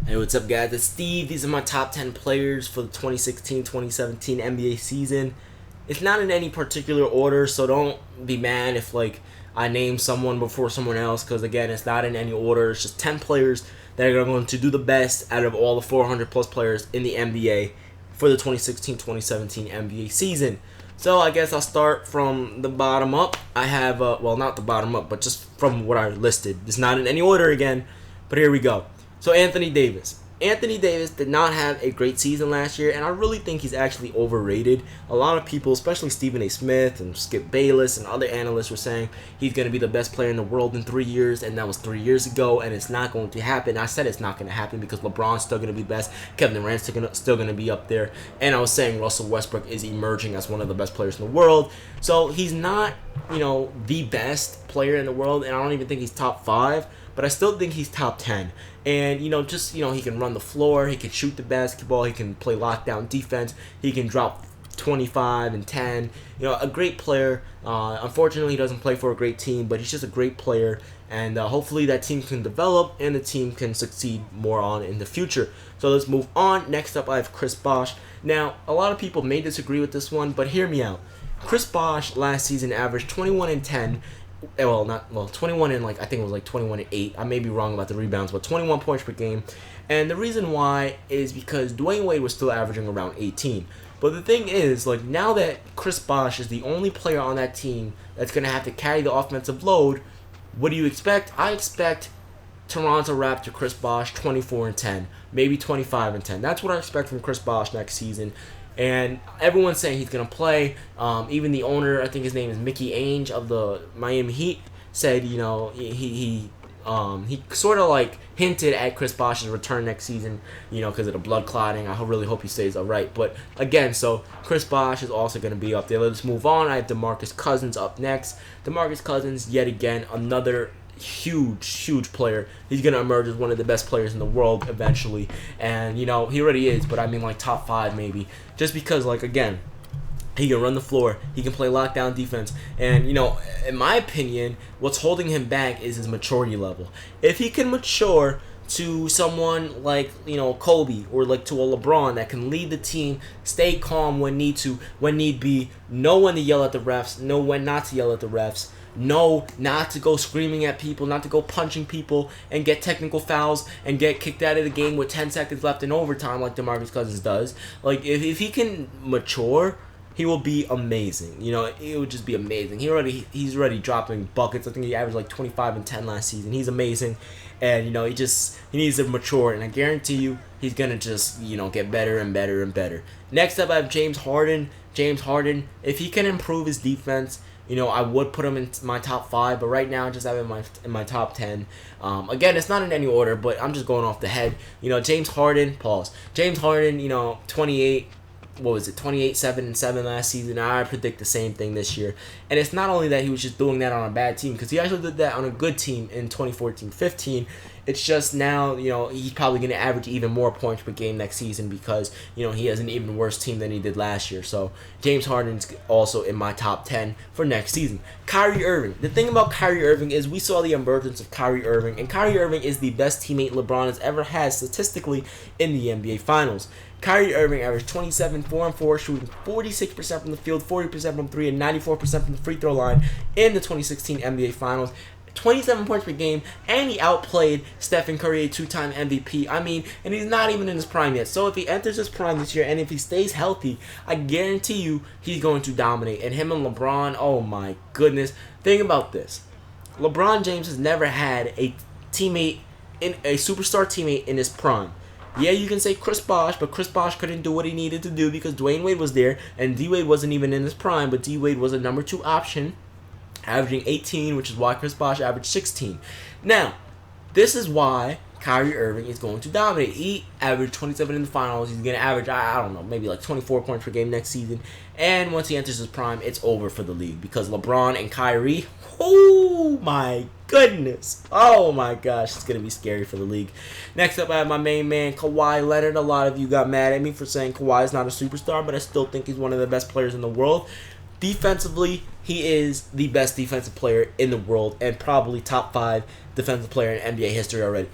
Hey, what's up, guys? It's Steve. These are my top 10 players for the 2016-2017 NBA season. It's not in any particular order, so don't be mad if I name someone before someone else, because again, it's not in any order. It's just 10 players that are going to do the best out of all the 400 plus players in the NBA for the 2016-2017 NBA season. So I guess I'll start from the bottom up. I have, well, not the bottom up, but just from what I listed. It's not in any order again, but here we go. So Anthony Davis. Anthony Davis did not have a great season last year, and I really think he's actually overrated. A lot of people, especially Stephen A. Smith and Skip Bayless and other analysts, were saying he's going to be the best player in the world in 3 years, and that was 3 years ago, and it's not going to happen. I said it's not going to happen because LeBron's still going to be best, Kevin Durant's still going to be up there, and I was saying Russell Westbrook is emerging as one of the best players in the world. So he's not, the best player in the world, and I don't even think he's top 5, but I still think he's top 10. And, he can run the floor, he can shoot the basketball, he can play lockdown defense, he can drop 25 and 10. A great player. Unfortunately, he doesn't play for a great team, but he's just a great player. And hopefully that team can develop and the team can succeed more on in the future. So let's move on. Next up, I have Chris Bosh. Now, a lot of people may disagree with this one, but hear me out. Chris Bosh last season averaged 21 and 10. 21 and I think it was 21 and 8. I may be wrong about the rebounds, but 21 points per game. And the reason why is because Dwyane Wade was still averaging around 18. But the thing is, now that Chris Bosh is the only player on that team that's going to have to carry the offensive load, what do you expect? I expect Toronto Raptor Chris Bosh 24 and 10, maybe 25 and 10. That's what I expect from Chris Bosh next season. And everyone's saying he's going to play. Even the owner, I think his name is Mickey Ainge of the Miami Heat, said, he sort of hinted at Chris Bosh's return next season, because of the blood clotting. I really hope he stays all right. But again, so Chris Bosh is also going to be up there. Let's move on. I have DeMarcus Cousins up next. DeMarcus Cousins, yet again, another huge player. He's gonna emerge as one of the best players in the world eventually, and he already is, but I mean top 5 maybe, just because again, he can run the floor, he can play lockdown defense, and in my opinion, what's holding him back is his maturity level. If he can mature to someone like Kobe, or to a LeBron that can lead the team, stay calm when need be, know when to yell at the refs, know when not to yell at the refs, know not to go screaming at people, not to go punching people and get technical fouls and get kicked out of the game with 10 seconds left in overtime like DeMarcus Cousins does. If he can mature, he will be amazing. It would just be amazing. He's already dropping buckets. I think he averaged 25 and 10 last season. He's amazing. And he needs to mature, and I guarantee you he's gonna just get better and better and better. Next up, I have James Harden. James Harden, if he can improve his defense, I would put him in my top 5, but right now I just have him in my top 10. Again, it's not in any order, but I'm just going off the head. James Harden, pause. James Harden, 28. What was it? 28, 7 and 7 last season. I predict the same thing this year. And it's not only that he was just doing that on a bad team, because he actually did that on a good team in 2014-15. It's just now, he's probably going to average even more points per game next season because, he has an even worse team than he did last year. So James Harden's also in my top 10 for next season. Kyrie Irving. The thing about Kyrie Irving is we saw the emergence of Kyrie Irving, and Kyrie Irving is the best teammate LeBron has ever had statistically in the NBA Finals. Kyrie Irving averaged 27, 4 and 4, shooting 46% from the field, 40% from 3, and 94% from the free throw line in the 2016 NBA Finals. 27 points per game, and he outplayed Stephen Curry, a 2-time MVP. And he's not even in his prime yet. So if he enters his prime this year, and if he stays healthy, I guarantee you he's going to dominate. And him and LeBron, oh my goodness. Think about this. LeBron James has never had a superstar teammate in his prime. Yeah, you can say Chris Bosh, but Chris Bosh couldn't do what he needed to do because Dwyane Wade was there, and D-Wade wasn't even in his prime, but D-Wade was a number 2 option, averaging 18, which is why Chris Bosh averaged 16. Now, this is why Kyrie Irving is going to dominate. He averaged 27 in the finals. He's going to average, I don't know, maybe 24 points per game next season. And once he enters his prime, it's over for the league because LeBron and Kyrie, oh my goodness. Oh my gosh, it's going to be scary for the league. Next up, I have my main man, Kawhi Leonard. A lot of you got mad at me for saying Kawhi is not a superstar, but I still think he's one of the best players in the world. Defensively, he is the best defensive player in the world and probably top 5 defensive player in NBA history already.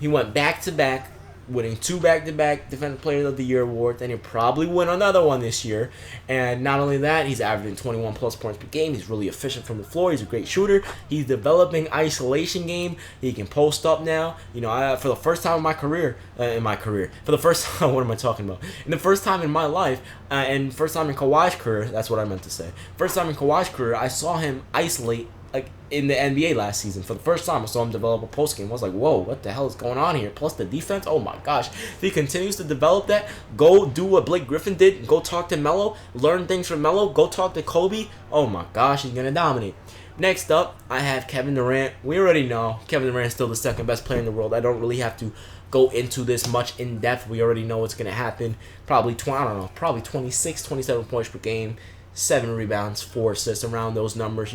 He went back-to-back winning 2 back-to-back Defensive Player of the Year awards, and he'll probably win another one this year. And not only that, he's averaging 21 plus points per game. He's really efficient from the floor. He's a great shooter. He's developing isolation game. He can post up now. For the first time in my career, for the first time, what am I talking about? In the first time in my life, and first time in Kawhi's career, that's what I meant to say. First time in Kawhi's career, I saw him isolate like in the NBA last season. For the first time, I saw him develop a post game. I was like, whoa, what the hell is going on here? Plus the defense, oh my gosh. If he continues to develop that, go do what Blake Griffin did. Go talk to Melo. Learn things from Melo. Go talk to Kobe. Oh my gosh, he's going to dominate. Next up, I have Kevin Durant. We already know Kevin Durant is still the second best player in the world. I don't really have to go into this much in depth. We already know what's going to happen. Probably 26, 27 points per game, 7 rebounds, 4 assists, around those numbers,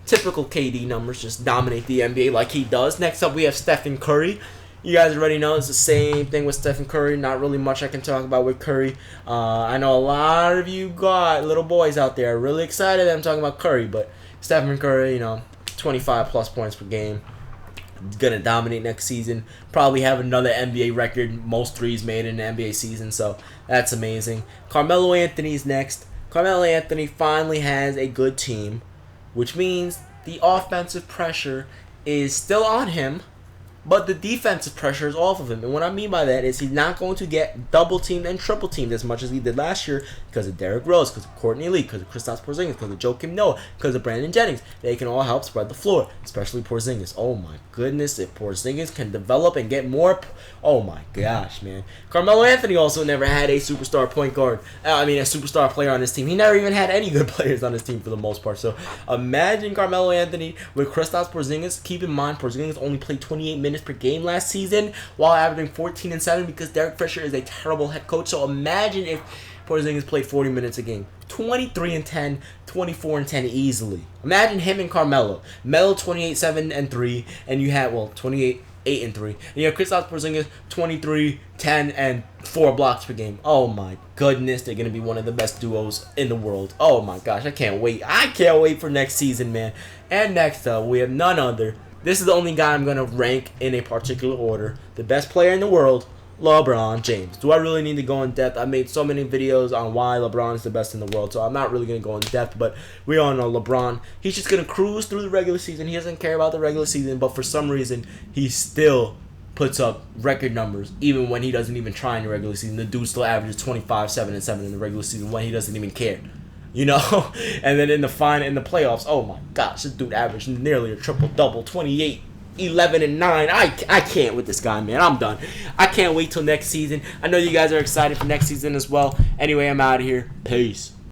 typical KD numbers, just dominate the NBA like he does. Next up, we have Stephen Curry. You guys already know it's the same thing with Stephen Curry. Not really much I can talk about with Curry. I know a lot of you got little boys out there really excited that I'm talking about Curry, but Stephen Curry, 25 plus points per game. Gonna dominate next season. Probably have another NBA record, most threes made in an NBA season, so that's amazing. Carmelo Anthony's next. Carmelo Anthony finally has a good team, which means the offensive pressure is still on him, but the defensive pressure is off of him. And what I mean by that is he's not going to get double teamed and triple teamed as much as he did last year because of Derrick Rose, because of Courtney Lee, because of Kristaps Porzingis, because of Joakim Noah, because of Brandon Jennings. They can all help spread the floor, especially Porzingis. Oh my goodness, if Porzingis can develop and get more, oh my gosh, man. Carmelo Anthony also never had a superstar point guard. A superstar player on his team. He never even had any good players on his team for the most part. So imagine Carmelo Anthony with Kristaps Porzingis. Keep in mind, Porzingis only played 28 minutes per game last season while averaging 14 and 7 because Derek Fisher is a terrible head coach. So imagine if Porzingis played 40 minutes a game. 23 and 10, 24 and 10 easily. Imagine him and Carmelo. Melo 28, 7 and 3, and you had 28, 8 and 3. And you have Kristaps Porzingis 23, 10 and 4 blocks per game. Oh my goodness, they're gonna be one of the best duos in the world. Oh my gosh, I can't wait. I can't wait for next season, man. And next up, we have none other. This is the only guy I'm going to rank in a particular order. The best player in the world, LeBron James. Do I really need to go in depth? I made so many videos on why LeBron is the best in the world, so I'm not really going to go in depth, but we all know LeBron. He's just going to cruise through the regular season. He doesn't care about the regular season, but for some reason, he still puts up record numbers, even when he doesn't even try in the regular season. The dude still averages 25, 7 and 7 in the regular season when he doesn't even care. And then in the playoffs, oh my gosh, this dude averaged nearly a triple-double, 28, 11, and 9. I can't with this guy, man. I'm done. I can't wait till next season. I know you guys are excited for next season as well. Anyway, I'm out of here. Peace.